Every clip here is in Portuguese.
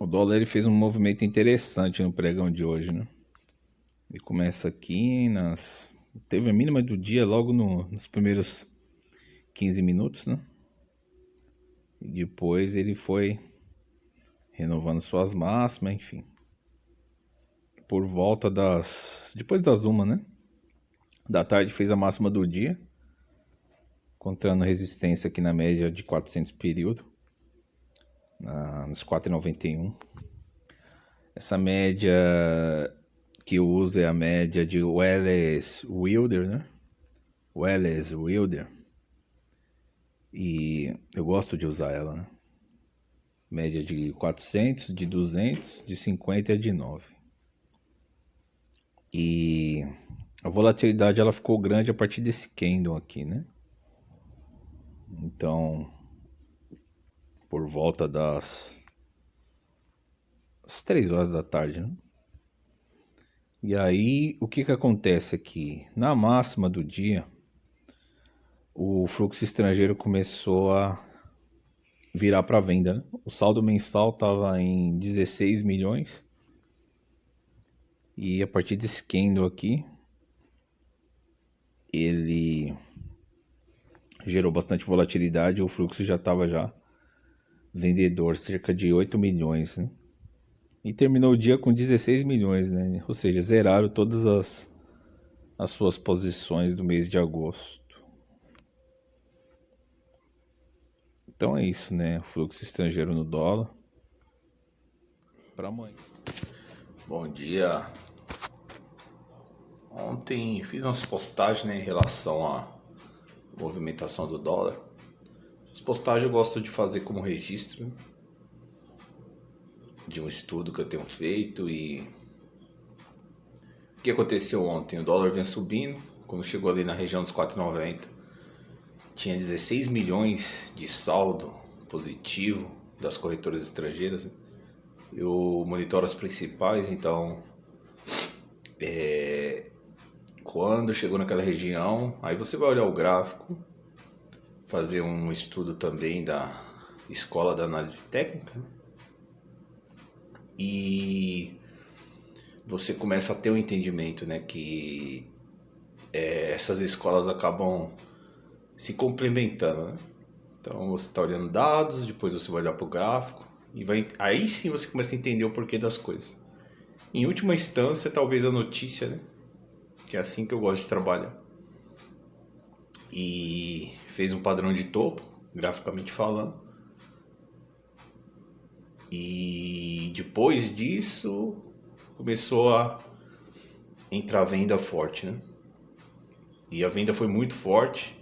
O dólar ele fez um movimento interessante no pregão de hoje, né? Ele começa aqui teve a mínima do dia logo nos primeiros 15 minutos, né? E depois ele foi renovando suas máximas, enfim. Por volta depois das 1, né? Da tarde fez a máxima do dia, encontrando resistência aqui na média de 400 período, nos 4,91. Essa média que eu uso é a média de Wallace-Wilder, né? Wallace-Wilder. E eu gosto de usar ela, né? Média de 400, de 200, de 50 e de 9. E a volatilidade ela ficou grande a partir desse candle aqui, né? Então, por volta das 3 horas da tarde, né? E aí, o que acontece aqui? Na máxima do dia, o fluxo estrangeiro começou a virar para venda, né? O saldo mensal estava em 16 milhões. E a partir desse candle aqui, ele gerou bastante volatilidade. O fluxo já estava vendedor, cerca de 8 milhões, né? E terminou o dia com 16 milhões, né? Ou seja, zeraram todas as suas posições do mês de agosto. Então é isso, né? Fluxo estrangeiro no dólar. Para amanhã. Bom dia. Ontem fiz umas postagens, né, em relação à movimentação do dólar. Essas postagens eu gosto de fazer como registro, né, de um estudo que eu tenho feito. E o que aconteceu ontem? O dólar vinha subindo, quando chegou ali na região dos 4,90, tinha 16 milhões de saldo positivo das corretoras estrangeiras, né? Eu monitoro as principais, então quando chegou naquela região, aí você vai olhar o gráfico, fazer um estudo também da escola da análise técnica, né? E você começa a ter um entendimento, né, que essas escolas acabam se complementando, né? Então você está olhando dados, depois você vai olhar para o gráfico e aí sim você começa a entender o porquê das coisas. Em última instância, talvez a notícia, né? Que é assim que eu gosto de trabalhar. E fez um padrão de topo, graficamente falando. E depois disso começou a entrar venda forte, né? E a venda foi muito forte,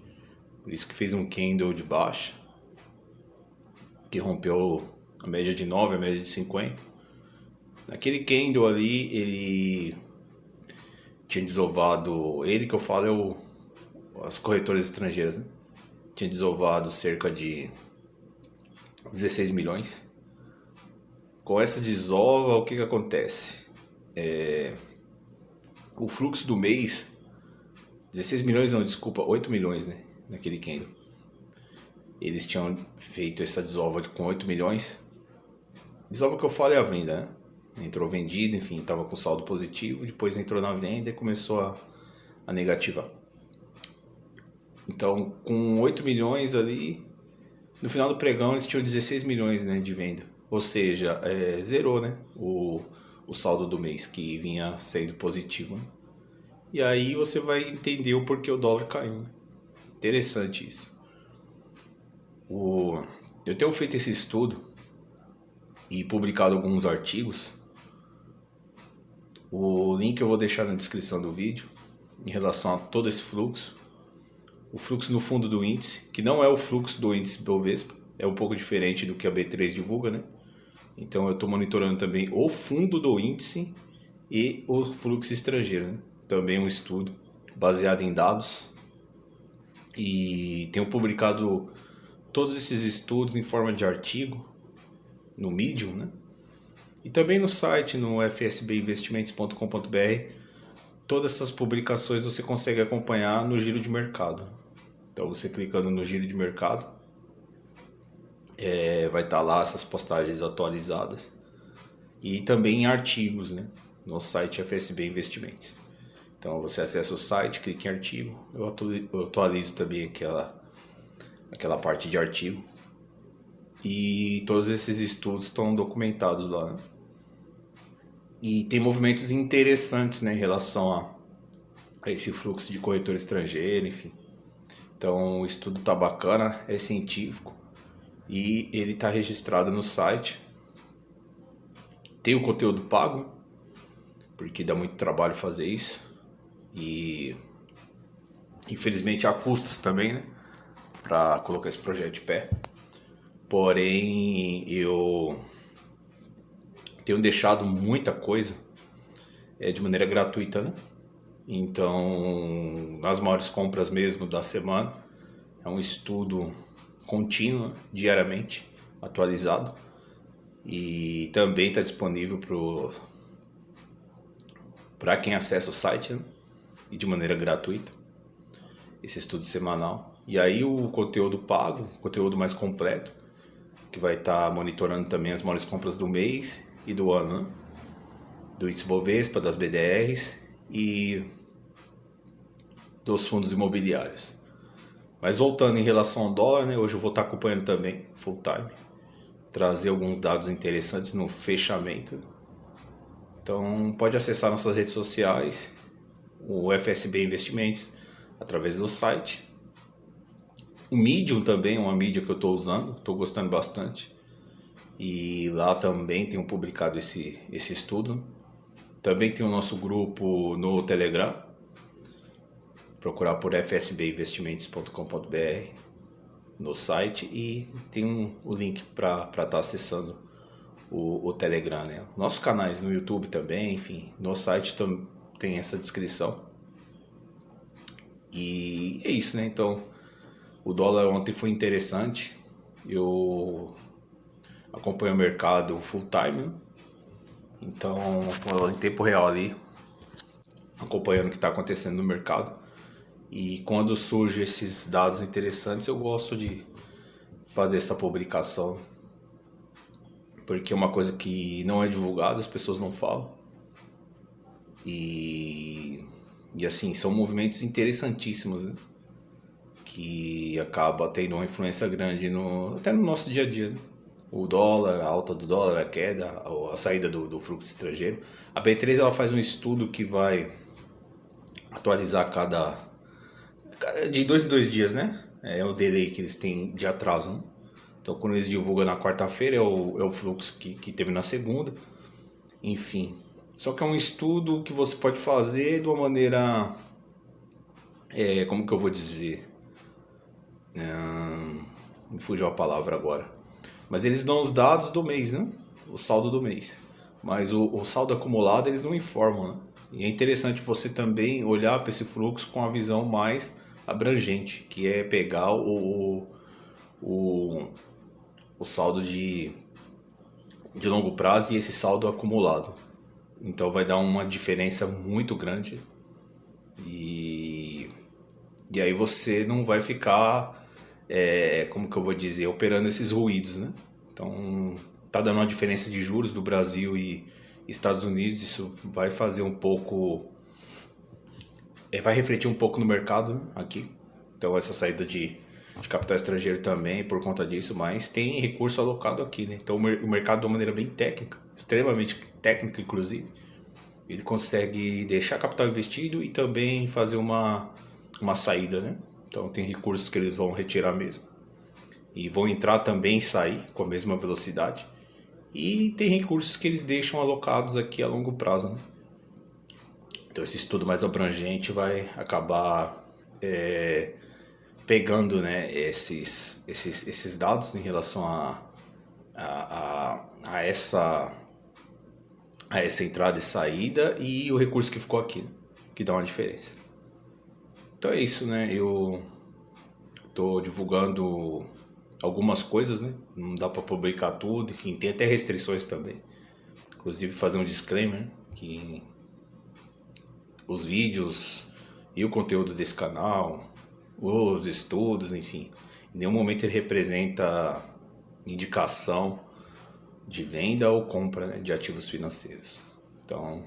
por isso que fez um candle de baixa, que rompeu a média de 9, a média de 50. Naquele candle ali, ele tinha desovado, ele que eu falo as corretoras estrangeiras, né? Tinha desovado cerca de 16 milhões. Com essa desova, o que acontece? O fluxo do mês, 16 milhões não, desculpa, 8 milhões, né? Naquele candle. Eles tinham feito essa desova com 8 milhões. Desova que eu falo é a venda, né? Entrou vendido, enfim, estava com saldo positivo, depois entrou na venda e começou a negativar. Então, com 8 milhões ali, no final do pregão eles tinham 16 milhões, né, de venda. Ou seja, zerou, né, o saldo do mês, que vinha sendo positivo, né? E aí você vai entender o porquê o dólar caiu, né? Interessante isso. Eu tenho feito esse estudo e publicado alguns artigos. O link eu vou deixar na descrição do vídeo em relação a todo esse fluxo. O fluxo no fundo do índice, que não é o fluxo do índice Bovespa, é um pouco diferente do que a B3 divulga, né? Então eu estou monitorando também o fundo do índice e o fluxo estrangeiro, né? Também um estudo baseado em dados. E tenho publicado todos esses estudos em forma de artigo no Medium, né? E também no site, no fsbinvestimentos.com.br, todas essas publicações você consegue acompanhar no giro de mercado. Então você clicando no giro de mercado, vai estar lá essas postagens atualizadas. e também em artigos, né, no site FSB Investimentos. Então você acessa o site, clica em artigo, eu atualizo também aquela parte de artigo e todos esses estudos estão documentados lá, né? E tem movimentos interessantes, né, em relação a esse fluxo de corretor estrangeiro, enfim. Então o estudo tá bacana, é científico e ele tá registrado no site. Tem o conteúdo pago, porque dá muito trabalho fazer isso e infelizmente há custos também, né, para colocar esse projeto de pé. Porém, eu tenho deixado muita coisa de maneira gratuita, né? Então, nas maiores compras mesmo da semana, é um estudo contínuo, diariamente, atualizado. E também está disponível para quem acessa o site, né? E de maneira gratuita, esse estudo semanal. E aí o conteúdo pago, conteúdo mais completo, que vai estar monitorando também as maiores compras do mês e do ano, né? Do índice Bovespa, das BDRs e dos fundos imobiliários. Mas voltando em relação ao dólar, né, hoje eu vou estar acompanhando também, full time, trazer alguns dados interessantes no fechamento. Então pode acessar nossas redes sociais, o FSB Investimentos, através do site. O Medium também é uma mídia que eu estou usando, estou gostando bastante. E lá também tenho publicado esse estudo. Também tem o nosso grupo no Telegram. Procurar por fsbinvestimentos.com.br no site e tem o link para estar acessando o Telegram, né? Nossos canais no YouTube também, enfim, no site tem essa descrição. E é isso, né? Então, o dólar ontem foi interessante. Eu acompanho o mercado full time, né? Então, tô em tempo real ali, acompanhando o que está acontecendo no mercado. E quando surgem esses dados interessantes, eu gosto de fazer essa publicação, porque é uma coisa que não é divulgada, as pessoas não falam. E assim, são movimentos interessantíssimos, né? Que acaba tendo uma influência grande até no nosso dia a dia, né? O dólar, a alta do dólar, a queda, a saída do fluxo estrangeiro. A B3 ela faz um estudo que vai atualizar de 2 em 2 dias, né? É o delay que eles têm de atraso, né? Então, quando eles divulgam na quarta-feira, é o fluxo que teve na segunda. Enfim. Só que é um estudo que você pode fazer de uma maneira. Como que eu vou dizer? Me fugiu a palavra agora. Mas eles dão os dados do mês, né? O saldo do mês. Mas o saldo acumulado eles não informam, né? E é interessante você também olhar para esse fluxo com a visão mais abrangente, que é pegar o saldo de longo prazo e esse saldo acumulado. Então vai dar uma diferença muito grande e aí você não vai ficar, como que eu vou dizer, operando esses ruídos, né? Então tá dando uma diferença de juros do Brasil e Estados Unidos, isso vai fazer um pouco, vai refletir um pouco no mercado, né, aqui. Então essa saída de capital estrangeiro também por conta disso, mas tem recurso alocado aqui, né? Então o mercado de uma maneira bem técnica, extremamente técnica inclusive, ele consegue deixar capital investido e também fazer uma saída, né? Então tem recursos que eles vão retirar mesmo e vão entrar também e sair com a mesma velocidade. E tem recursos que eles deixam alocados aqui a longo prazo, né? Então esse estudo mais abrangente vai acabar pegando, né, esses dados em relação a essa entrada e saída e o recurso que ficou aqui, né, que dá uma diferença. Então é isso, né? Eu tô divulgando algumas coisas, né? Não dá para publicar tudo, enfim, tem até restrições também. Inclusive fazer um disclaimer que os vídeos e o conteúdo desse canal, os estudos, enfim, em nenhum momento ele representa indicação de venda ou compra, né, de ativos financeiros. Então,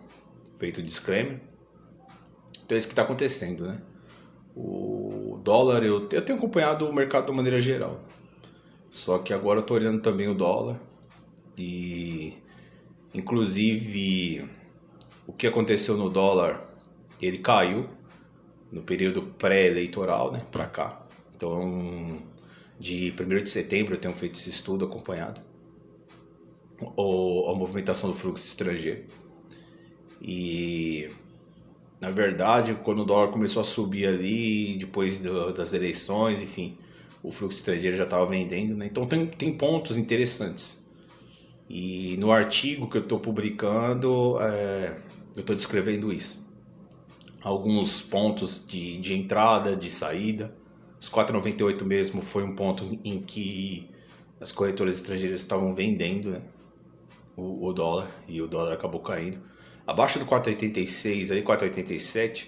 feito o disclaimer. Então é isso que está acontecendo, né? O dólar, eu tenho acompanhado o mercado de uma maneira geral. Só que agora eu estou olhando também o dólar. E, inclusive, o que aconteceu no dólar, ele caiu no período pré-eleitoral, né, para cá. Então, de 1º de setembro eu tenho feito esse estudo acompanhado. A movimentação do fluxo estrangeiro. E, na verdade, quando o dólar começou a subir ali, depois das eleições, enfim, o fluxo estrangeiro já estava vendendo, né? Então tem pontos interessantes. E no artigo que eu estou publicando, eu estou descrevendo isso. Alguns pontos de entrada, de saída. Os 4,98 mesmo foi um ponto em que as corretoras estrangeiras estavam vendendo, né, o dólar, e o dólar acabou caindo. Abaixo do 4,86, aí 4,87,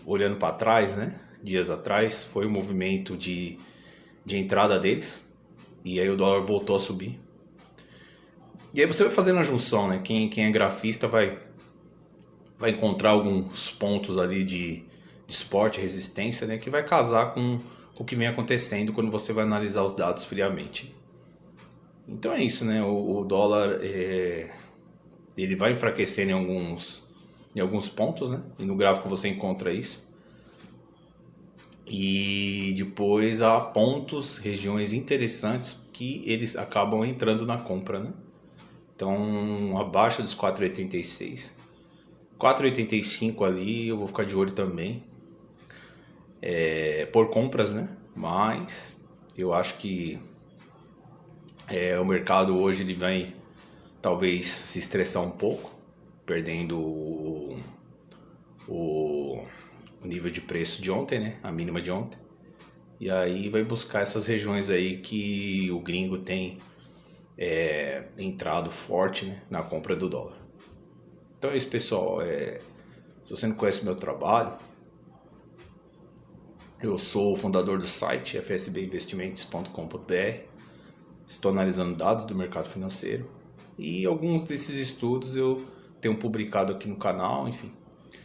olhando para trás, né, dias atrás, foi um movimento de entrada deles, e aí o dólar voltou a subir. E aí você vai fazendo a junção, né? Quem é grafista vai encontrar alguns pontos ali de suporte, resistência, né? Que vai casar com o que vem acontecendo quando você vai analisar os dados friamente. Então é isso, né? O dólar, ele vai enfraquecendo em alguns pontos, né? E no gráfico você encontra isso. E depois há pontos, regiões interessantes que eles acabam entrando na compra, né? Então, abaixo dos 4,86. 4,85 ali eu vou ficar de olho também. Por compras, né? Mas eu acho que o mercado hoje ele vai talvez se estressar um pouco, perdendo o nível de preço de ontem, né? A mínima de ontem. E aí vai buscar essas regiões aí que o gringo tem entrado forte, né, na compra do dólar. Então é isso, pessoal. Se você não conhece meu trabalho, eu sou o fundador do site fsbinvestimentos.com.br. Estou analisando dados do mercado financeiro e alguns desses estudos eu tenho publicado aqui no canal, enfim.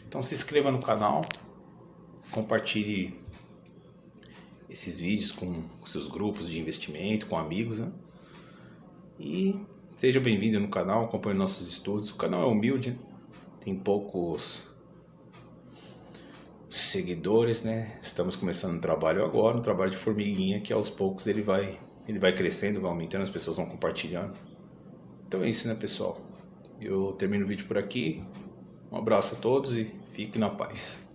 Então se inscreva no canal, compartilhe esses vídeos com seus grupos de investimento, com amigos, né? E seja bem-vindo no canal, acompanhe nossos estudos. O canal é humilde, né? Tem poucos seguidores, né? Estamos começando um trabalho agora, um trabalho de formiguinha, que aos poucos ele vai crescendo, vai aumentando, as pessoas vão compartilhando. Então é isso, né, pessoal? Eu termino o vídeo por aqui. Um abraço a todos e fique na paz.